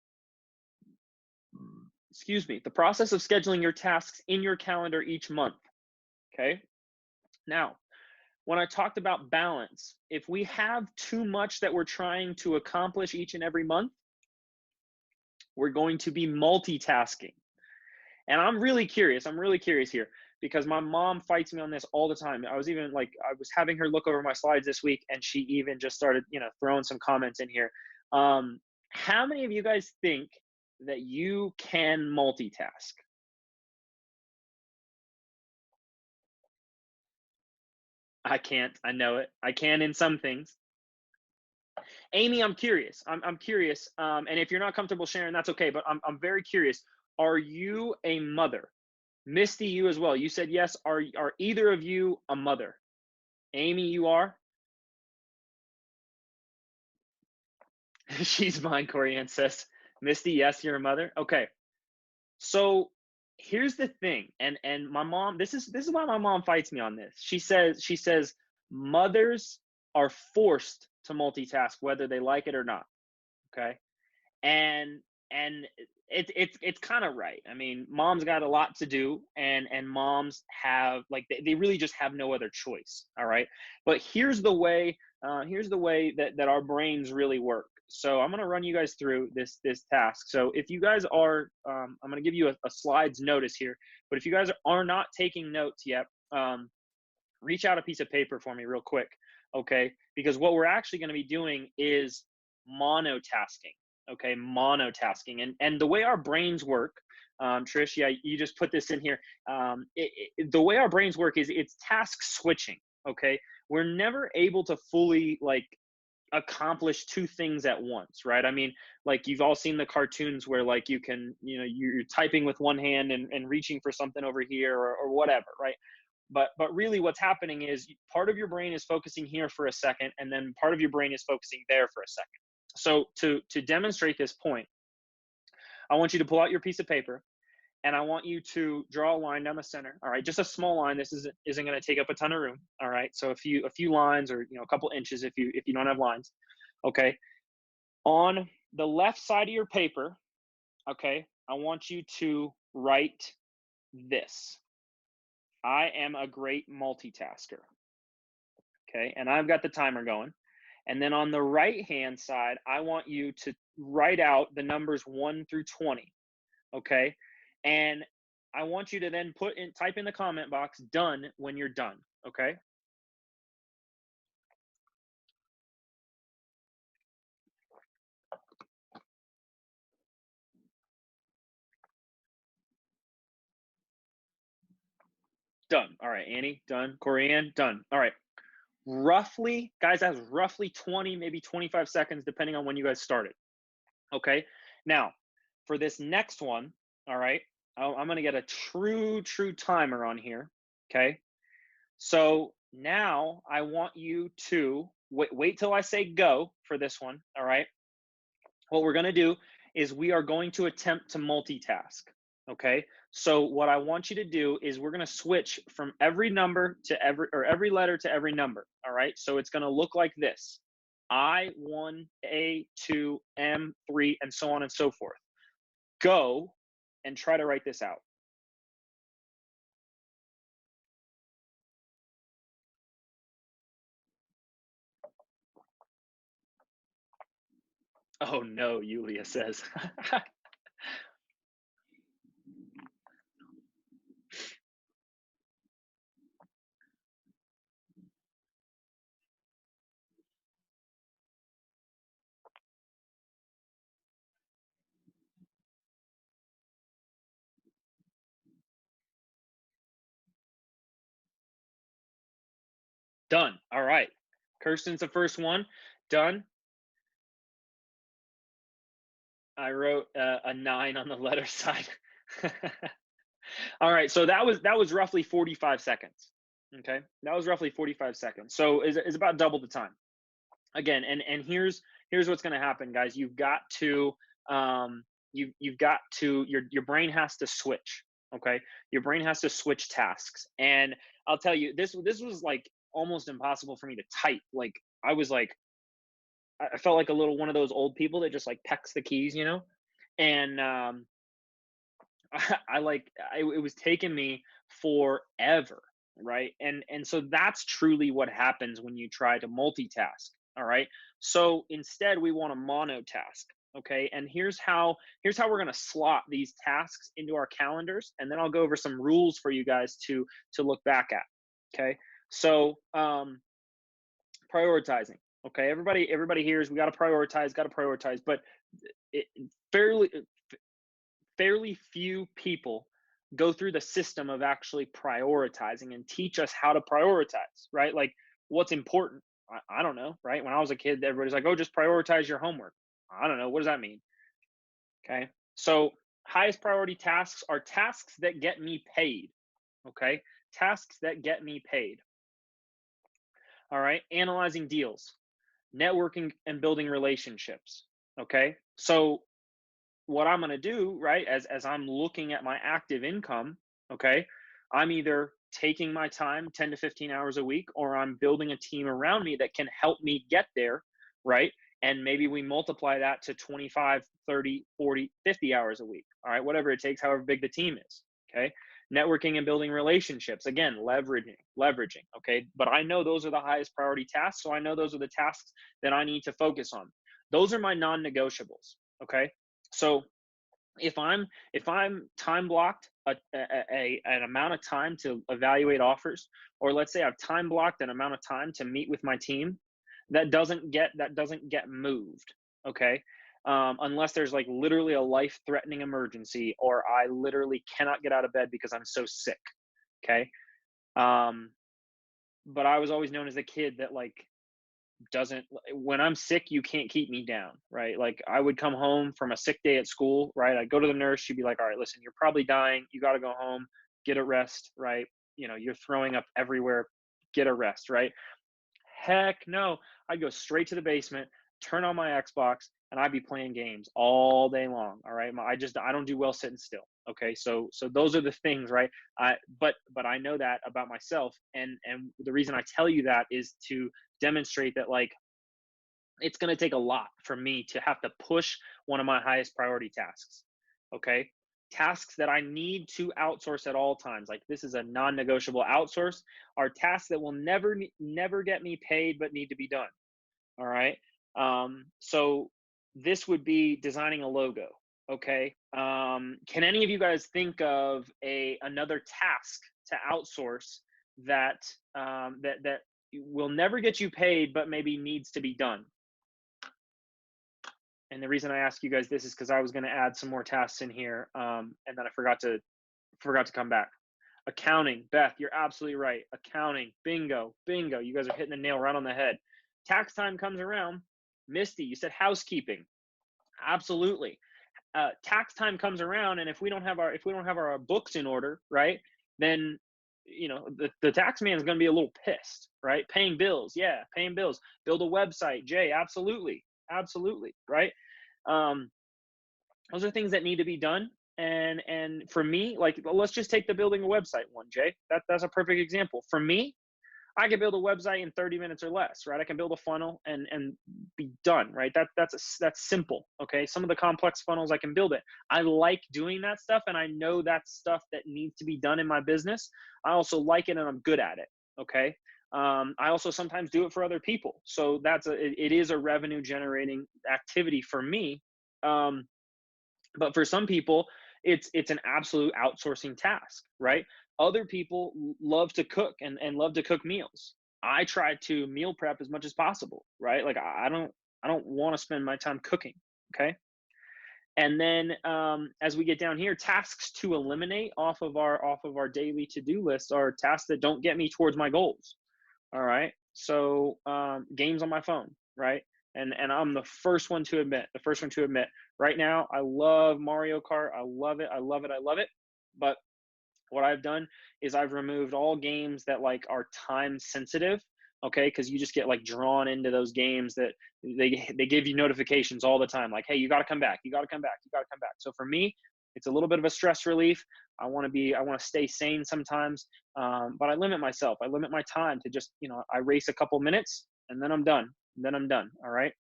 the process of scheduling your tasks in your calendar each month. Okay, now when I talked about balance, if we have too much that we're trying to accomplish each and every month, we're going to be multitasking. And I'm really curious. I'm really curious here because my mom fights me on this all the time. I was having her look over my slides this week, and she even just started, throwing some comments in here. How many of you guys think that you can multitask? I can't. I know it. I can in some things. Amy, I'm curious. I'm curious. And if you're not comfortable sharing, that's okay. But I'm very curious. Are you a mother? Misty, you as well. You said yes. Are either of you a mother? Amy, you are. She's mine. Corianne says. Misty, yes, you're a mother. Okay. So here's the thing, and my mom. This is why my mom fights me on this. She says mothers are forced to multitask whether they like it or not. Okay, and it's kind of right. I mean, mom's got a lot to do, and moms have, like, they really just have no other choice. All right, but here's the way that our brains really work. So I'm going to run you guys through this task. So if you guys are, I'm going to give you a slides notice here, but if you guys are not taking notes yet, reach out a piece of paper for me real quick. Okay, because what we're actually going to be doing is monotasking. Okay, monotasking, and the way our brains work, Trish, yeah, you just put this in here. The way our brains work is it's task switching. Okay, we're never able to fully, like, accomplish 2 things at once, right? I mean, like, you've all seen the cartoons where, like, you can, you're typing with one hand and reaching for something over here, or whatever, right? But really what's happening is part of your brain is focusing here for a second, and then part of your brain is focusing there for a second. So to demonstrate this point, I want you to pull out your piece of paper, and I want you to draw a line down the center. All right, just a small line. This isn't going to take up a ton of room. All right, so a few lines, or a couple inches if you don't have lines. Okay, on the left side of your paper, okay, I want you to write this. I am a great multitasker. Okay. And I've got the timer going. And then on the right hand side, I want you to write out the numbers 1 through 20. Okay. And I want you to then type in the comment box done when you're done. Okay. Done. All right. Annie, done. Corianne, done. All right. Roughly, guys, that's roughly 20, maybe 25 seconds, depending on when you guys started. Okay. Now, for this next one, all right, I'm going to get a true timer on here. Okay. So now I want you to wait till I say go for this one. All right. What we're going to do is we are going to attempt to multitask. Okay. So what I want you to do is we're going to switch from every number to every letter to every number. All right. So it's going to look like this: I, 1, A, 2, M, 3, and so on and so forth. Go and try to write this out. Oh no, Yulia says. Done. All right. Kirsten's the first one. Done. I wrote a 9 on the letter side. All right, so that was roughly 45 seconds. Okay, that was roughly 45 seconds. So is about double the time. Again, and here's what's going to happen, guys. You've got to your brain has to switch. Okay, your brain has to switch tasks, and I'll tell you this was like almost impossible for me to type. Like I was like I felt like a little one of those old people that just like pecks the keys, you know, and it was taking me forever, right? And so that's truly what happens when you try to multitask. All right. So instead we want to monotask. Okay. And here's how we're going to slot these tasks into our calendars. And then I'll go over some rules for you guys to look back at. Okay. So prioritizing. Okay. Everybody hears we got to prioritize, but it, fairly fairly few people go through the system of actually prioritizing and teach us how to prioritize, right? Like what's important. I don't know, right? When I was a kid, everybody's like, oh, just prioritize your homework. I don't know. What does that mean? Okay. So, highest priority tasks are tasks that get me paid. Okay. Tasks that get me paid. All right. Analyzing deals, networking and building relationships. Okay. So, what I'm going to do, right, as I'm looking at my active income, okay, I'm either taking my time 10 to 15 hours a week, or I'm building a team around me that can help me get there, right? And maybe we multiply that to 25, 30, 40, 50 hours a week. All right, whatever it takes, however big the team is. Okay. Networking and building relationships. Again, leveraging. Okay. But I know those are the highest priority tasks. So I know those are the tasks that I need to focus on. Those are my non-negotiables. Okay. So if I'm time blocked an amount of time to evaluate offers, or let's say I've time blocked an amount of time to meet with my team, that doesn't get moved. Okay. Unless there's like literally a life threatening emergency, or I literally cannot get out of bed because I'm so sick. Okay. um but I was always known as the kid that like doesn't when I'm sick, you can't keep me down, right? Like I would come home from a sick day at school, right? I'd go to the nurse, she'd be like, all right, listen, you're probably dying, you got to go home, get a rest, right? You're throwing up everywhere, get a rest, right? Heck no. I'd go straight to the basement, turn on my Xbox, and I'd be playing games all day long. All right. I don't do well sitting still. Okay. So those are the things, right? But I know that about myself. And the reason I tell you that is to demonstrate that like it's gonna take a lot for me to have to push one of my highest priority tasks. Okay. tasks that I need to outsource at all times, like this is a non-negotiable outsource, are tasks that will never get me paid but need to be done. All right. So this would be designing a logo. Okay. Can any of you guys think of another task to outsource that that will never get you paid but maybe needs to be done? And the reason I ask you guys this is because I was going to add some more tasks in here, and then I forgot to come back. Accounting, Beth, you're absolutely right. Accounting, bingo, bingo. You guys are hitting the nail right on the head. Tax time comes around. Misty, you said housekeeping. Absolutely. Tax time comes around, and if we don't have our books in order, right, then the tax man is going to be a little pissed, right? Paying bills, yeah, paying bills. Build a website, Jay, absolutely, absolutely, right? Um, those are things that need to be done. And for me, like, let's just take the building a website one, Jay. That's a perfect example. For me, I can build a website in 30 minutes or less, right? I can build a funnel and be done, right? That's simple. Okay. Some of the complex funnels, I can build it. I like doing that stuff, and I know that's stuff that needs to be done in my business. I also like it, and I'm good at it. Okay. I also sometimes do it for other people. So it is a revenue generating activity for me. But for some people, it's an absolute outsourcing task, right? Other people love to cook and love to cook meals. I try to meal prep as much as possible, right? Like I don't want to spend my time cooking. Okay. And then as we get down here, tasks to eliminate off of our daily to-do list are tasks that don't get me towards my goals. All right. So games on my phone, right? And I'm the first one to admit, right now, I love Mario Kart. I love it. I love it. I love it. But what I've done is I've removed all games that like are time sensitive. Okay, because you just get like drawn into those games that they give you notifications all the time, like, hey, you got to come back, you got to come back, you got to come back. So for me, it's a little bit of a stress relief. I want to stay sane sometimes, but I limit myself. I limit my time to just I race a couple minutes and then I'm done. All right.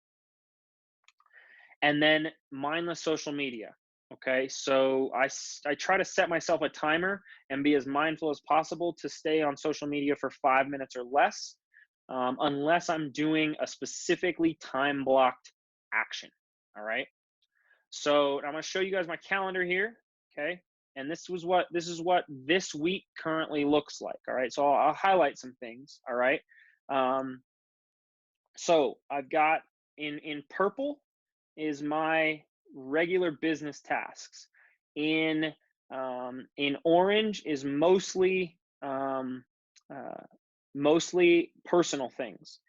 And then mindless social media. Okay, so I try to set myself a timer and be as mindful as possible to stay on social media for 5 minutes or less, unless I'm doing a specifically time blocked action. All right. So I'm going to show you guys my calendar here. Okay. And this is what this week currently looks like. All right. So I'll highlight some things. All right. So I've got in purple is my regular business tasks. In orange is mostly personal things.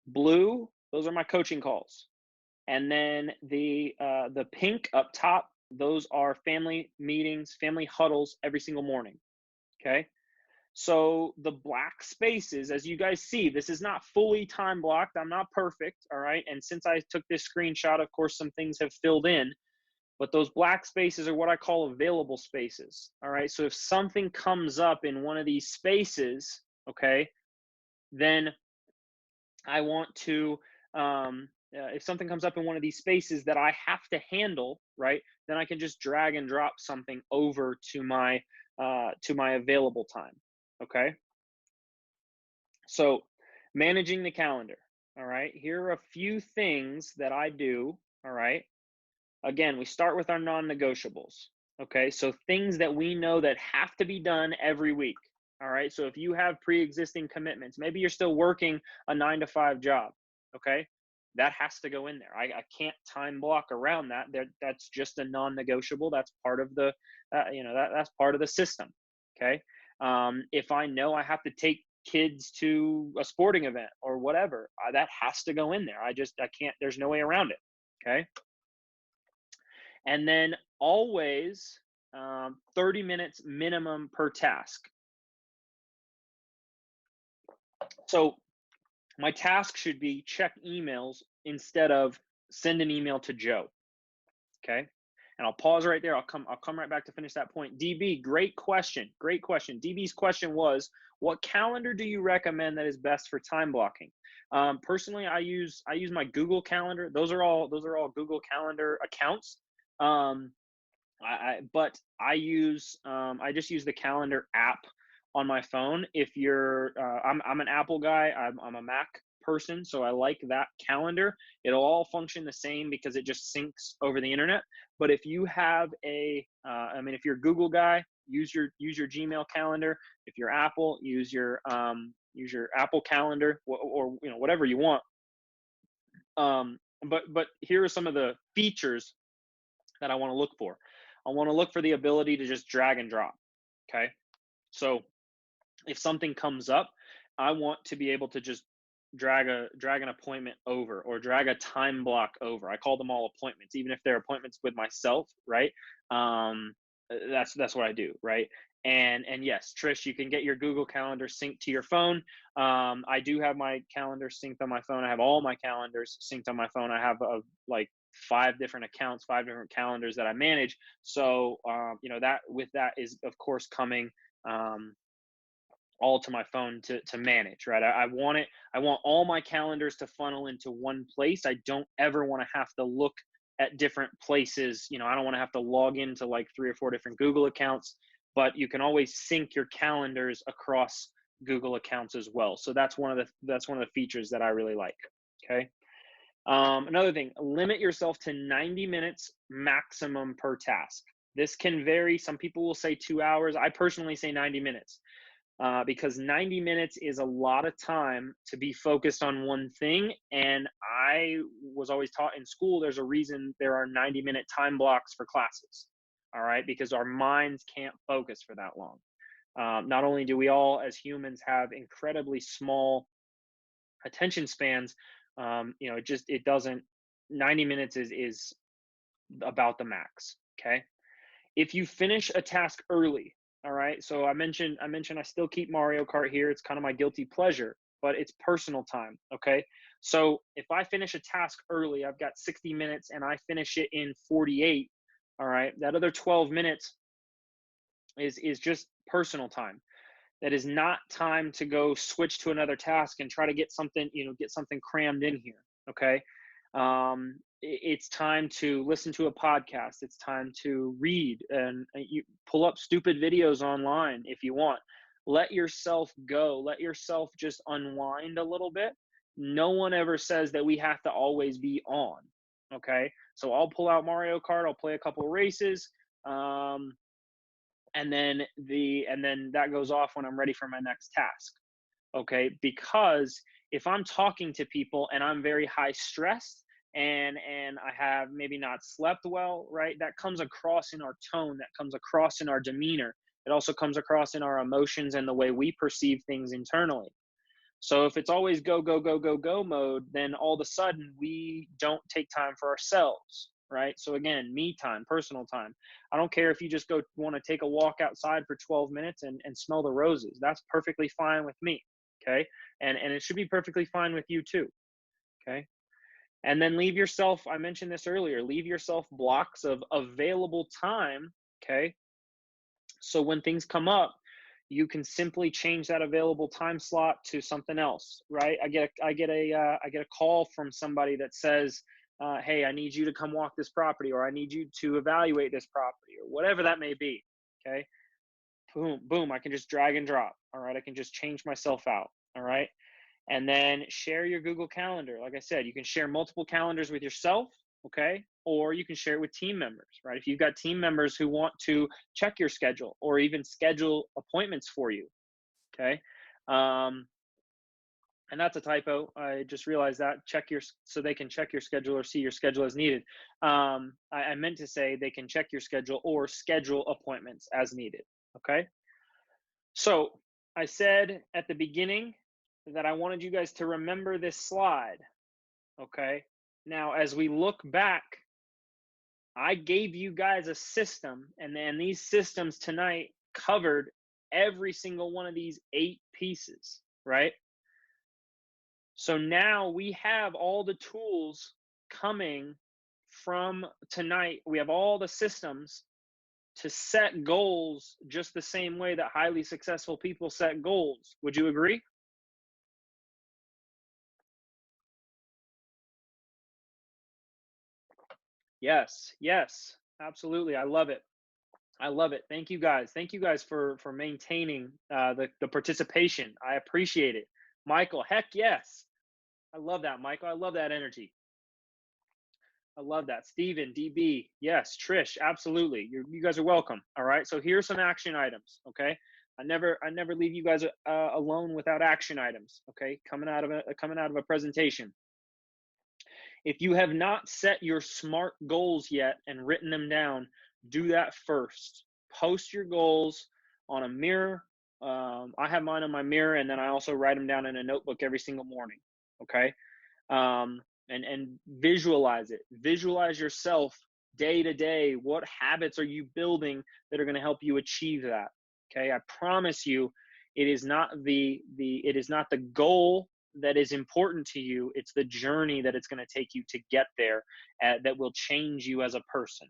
Blue, those are my coaching calls. And then the pink up top, those are family meetings, family huddles every single morning. Okay. So the black spaces, as you guys see, this is not fully time blocked. I'm not perfect. All right. And since I took this screenshot, of course, some things have filled in, but those black spaces are what I call available spaces. All right. So if something comes up in one of these spaces, okay, then I want to, if something comes up in one of these spaces that I have to handle, right, then I can just drag and drop something over to my available time. Okay. So managing the calendar. All right. Here are a few things that I do. All right. Again, we start with our non-negotiables. Okay. So things that we know that have to be done every week. All right. So if you have pre-existing commitments, maybe you're still working a 9-to-5 job. Okay. That has to go in there. I can't time block around that. That's just a non-negotiable. That's part of the, that's part of the system. Okay. If I know I have to take kids to a sporting event or whatever, that has to go in there. I can't, there's no way around it. Okay. And then always 30 minutes minimum per task. So my task should be check emails instead of send an email to Joe. Okay. And I'll pause right there. I'll come right back to finish that point. DB, great question. Great question. DB's question was, what calendar do you recommend that is best for time blocking? Personally, I use my Google Calendar. Those are all Google Calendar accounts. But I just use the calendar app on my phone. If you're, I'm an Apple guy. I'm a Mac person, so I like that calendar. It'll all function the same because it just syncs over the internet. But if you have if you're a Google guy, use your Gmail calendar. If you're Apple, use your Apple calendar, or whatever you want. But here are some of the features that I want to look for. I want to look for the ability to just drag and drop. Okay. So if something comes up, I want to be able to just drag an appointment over, or drag a time block over. I call them all appointments, even if they're appointments with myself, right? That's what I do, right? And yes, Trish, you can get your Google Calendar synced to your phone. I do have my calendar synced on my phone. I have all my calendars synced on my phone. I have like 5 different accounts, 5 different calendars that I manage. So that with that is of course coming all to my phone to manage, right? I want it. I want all my calendars to funnel into one place. I don't ever want to have to look at different places. I don't want to have to log into like 3 or 4 different Google accounts, but you can always sync your calendars across Google accounts as well. So that's one of the features that I really like. Okay. Another thing, limit yourself to 90 minutes maximum per task. This can vary. Some people will say 2 hours. I personally say 90 minutes because 90 minutes is a lot of time to be focused on one thing. And I was always taught in school, there's a reason there are 90-minute time blocks for classes. All right. Because our minds can't focus for that long. Not only do we all as humans have incredibly small attention spans, it doesn't, 90 minutes is about the max. Okay. If you finish a task early, all right. So I mentioned I still keep Mario Kart here. It's kind of my guilty pleasure, but it's personal time. Okay. So if I finish a task early, I've got 60 minutes and I finish it in 48. All right. That other 12 minutes is just personal time. That is not time to go switch to another task and try to get something crammed in here. Okay. It's time to listen to a podcast. It's time to read, and you pull up stupid videos online if you want. Let yourself go. Let yourself just unwind a little bit. No one ever says that we have to always be on. Okay. So I'll pull out Mario Kart. I'll play a couple races. And then that goes off when I'm ready for my next task. Okay. Because if I'm talking to people and I'm very high stressed, and I have maybe not slept well, right? That comes across in our tone, that comes across in our demeanor. It also comes across in our emotions and the way we perceive things internally. So if it's always go, go, go, go, go mode, then all of a sudden we don't take time for ourselves, right? So again, me time, personal time. I don't care if you just want to take a walk outside for 12 minutes and smell the roses. That's perfectly fine with me. Okay. And it should be perfectly fine with you too. Okay. And then leave yourself, I mentioned this earlier, leave yourself blocks of available time. Okay. So when things come up, you can simply change that available time slot to something else, right? I get a call from somebody that says, "Hey, I need you to come walk this property, or I need you to evaluate this property, or whatever that may be." Okay, boom, boom. I can just drag and drop. All right, I can just change myself out. All right, and then share your Google Calendar. Like I said, you can share multiple calendars with yourself, okay? Or you can share it with team members, right? If you've got team members who want to check your schedule or even schedule appointments for you, okay? Um, and that's a typo. I just realized that. So they can check your schedule or see your schedule as needed. I meant to say they can check your schedule or schedule appointments as needed, okay? So I said at the beginning that I wanted you guys to remember this slide. Okay. Now, as we look back, I gave you guys a system, and then these systems tonight covered every single one of these 8 pieces, right? So now we have all the tools coming from tonight. We have all the systems to set goals just the same way that highly successful people set goals. Would you agree? Yes, yes, absolutely. I love it. I love it. Thank you guys. Thank you guys for maintaining the participation. I appreciate it. Michael, heck yes. I love that, Michael. I love that energy. I love that. Steven, DB, yes. Trish, absolutely. You guys are welcome. All right. So here's some action items. Okay. I never leave you guys alone without action items. Okay. Coming out of a presentation. If you have not set your SMART goals yet and written them down, do that first. Post your goals on a mirror. I have mine on my mirror, and then I also write them down in a notebook every single morning. Okay. And visualize it. Visualize yourself day to day. What habits are you building that are going to help you achieve that? Okay. I promise you, it is not the goal that is important to you. It's the journey that it's going to take you to get there that will change you as a person.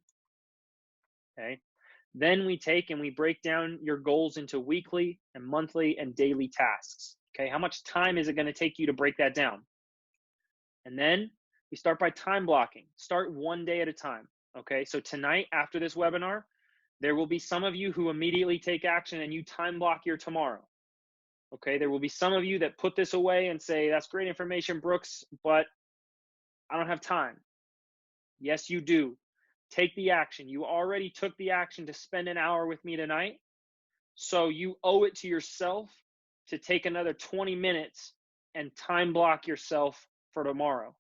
Okay. Then we take and we break down your goals into weekly and monthly and daily tasks. Okay. How much time is it going to take you to break that down? And then we start by time blocking. Start one day at a time. Okay. So tonight, after this webinar, there will be some of you who immediately take action and you time block your tomorrow. Okay. There will be some of you that put this away and say, that's great information, Brooks, but I don't have time. Yes, you do. Take the action. You already took the action to spend an hour with me tonight. So you owe it to yourself to take another 20 minutes and time block yourself for tomorrow.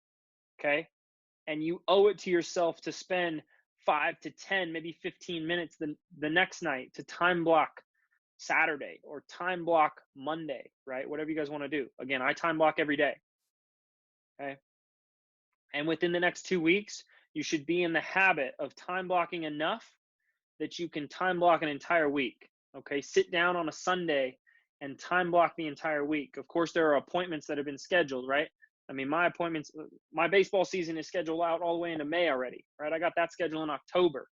Okay. And you owe it to yourself to spend 5 to 10, maybe 15 minutes the next night to time block Saturday or time block Monday, right? Whatever you guys want to do. Again, I time block every day. Okay. And within the next 2 weeks, you should be in the habit of time blocking enough that you can time block an entire week. Okay. Sit down on a Sunday and time block the entire week. Of course, there are appointments that have been scheduled, right? I mean, my baseball season is scheduled out all the way into May already, right? I got that scheduled in October.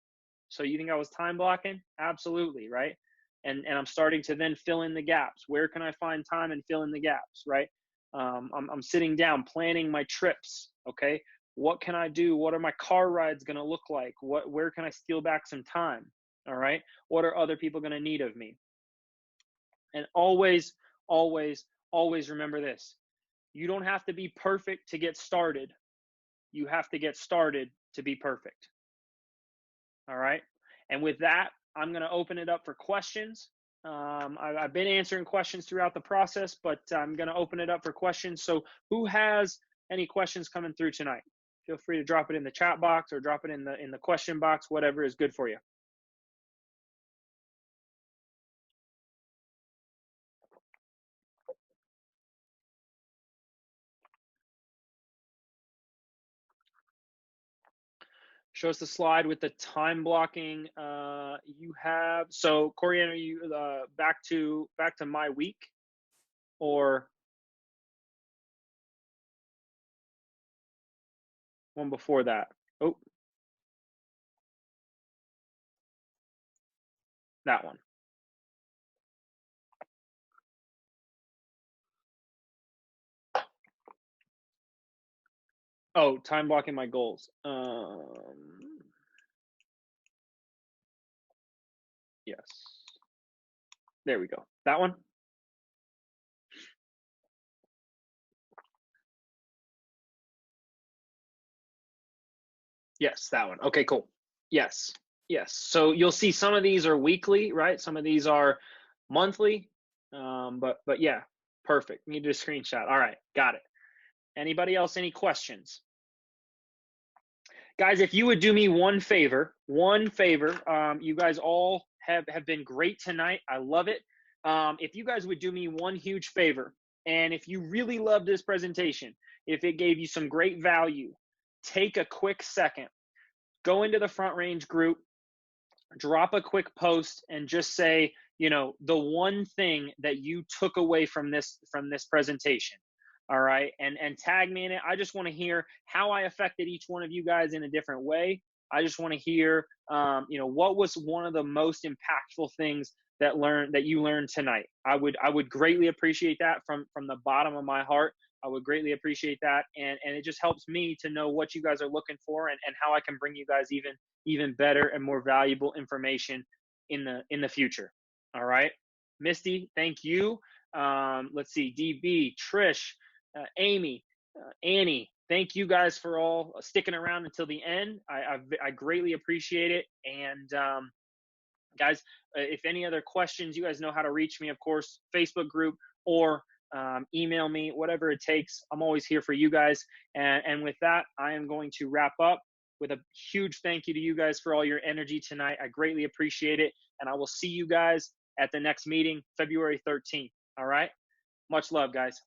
So you think I was time blocking? Absolutely, right? And I'm starting to then fill in the gaps. Where can I find time and fill in the gaps, right? I'm sitting down, planning my trips, okay? What can I do? What are my car rides going to look like? Where can I steal back some time, all right? What are other people going to need of me? And always, always, always remember this. You don't have to be perfect to get started. You have to get started to be perfect. All right. And with that, I'm going to open it up for questions. I've been answering questions throughout the process, but I'm going to open it up for questions. So who has any questions coming through tonight? Feel free to drop it in the chat box or drop it in the question box, whatever is good for you. Show us the slide with the time blocking you have. So Corianne, are you back to my week or one before that? Oh, that one. Oh, time blocking my goals. Yes. There we go. That one? Yes, that one. Okay, cool. Yes. Yes. So you'll see some of these are weekly, right? Some of these are monthly. But yeah, perfect. Needed a screenshot. All right, got it. Anybody else any questions? Guys, if you would do me one favor, you guys all have been great tonight. I love it. If you guys would do me one huge favor, and if you really loved this presentation, if it gave you some great value, take a quick second, go into the Front Range group, drop a quick post, and just say, the one thing that you took away from this presentation. All right. And tag me in it. I just want to hear how I affected each one of you guys in a different way. I just want to hear, what was one of the most impactful things that you learned tonight. I would greatly appreciate that from the bottom of my heart. I would greatly appreciate that. And it just helps me to know what you guys are looking for and how I can bring you guys even better and more valuable information in the future. All right, Misty, thank you. Let's see, DB, Trish, Amy, Annie, thank you guys for all sticking around until the end. I greatly appreciate it. And guys, if any other questions, you guys know how to reach me, of course, Facebook group or email me, whatever it takes. I'm always here for you guys. And with that, I am going to wrap up with a huge thank you to you guys for all your energy tonight. I greatly appreciate it. And I will see you guys at the next meeting, February 13th. All right. Much love, guys.